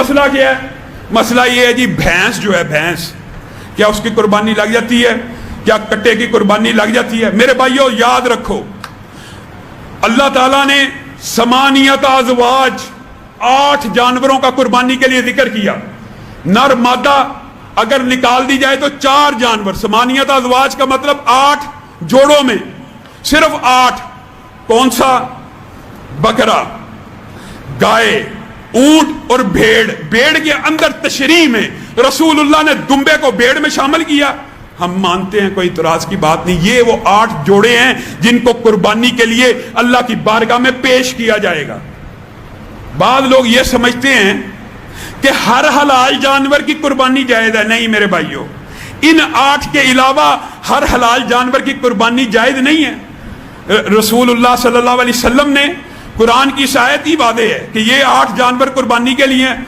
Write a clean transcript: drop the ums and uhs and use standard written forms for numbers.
مسئلہ کیا ہے؟ مسئلہ یہ ہے جی بھینس جو ہے، بھینس کیا اس کی قربانی لگ جاتی ہے؟ کیا کٹے کی قربانی لگ جاتی ہے؟ میرے بھائیو یاد رکھو، اللہ تعالیٰ نے ثمانیۃ ازواج 8 جانوروں کا قربانی کے لیے ذکر کیا. نر مادہ اگر نکال دی جائے تو 4 جانور. ثمانیۃ ازواج کا مطلب 8 جوڑوں میں صرف 8. کون سا؟ بکرا، گائے، اونٹ اور بھیڑ. بھیڑ کے اندر تشریح میں رسول اللہ نے دمبے کو بھیڑ میں شامل کیا. ہم مانتے ہیں، کوئی اعتراض کی بات نہیں. یہ وہ 8 جوڑے ہیں جن کو قربانی کے لیے اللہ کی بارگاہ میں پیش کیا جائے گا. بعض لوگ یہ سمجھتے ہیں کہ ہر حلال جانور کی قربانی جائز ہے. نہیں میرے بھائیوں، ان 8 کے علاوہ ہر حلال جانور کی قربانی جائز نہیں ہے. رسول اللہ صلی اللہ علیہ وسلم نے قرآن کی آیت ہی واضح ہے کہ یہ 8 جانور قربانی کے لیے ہیں.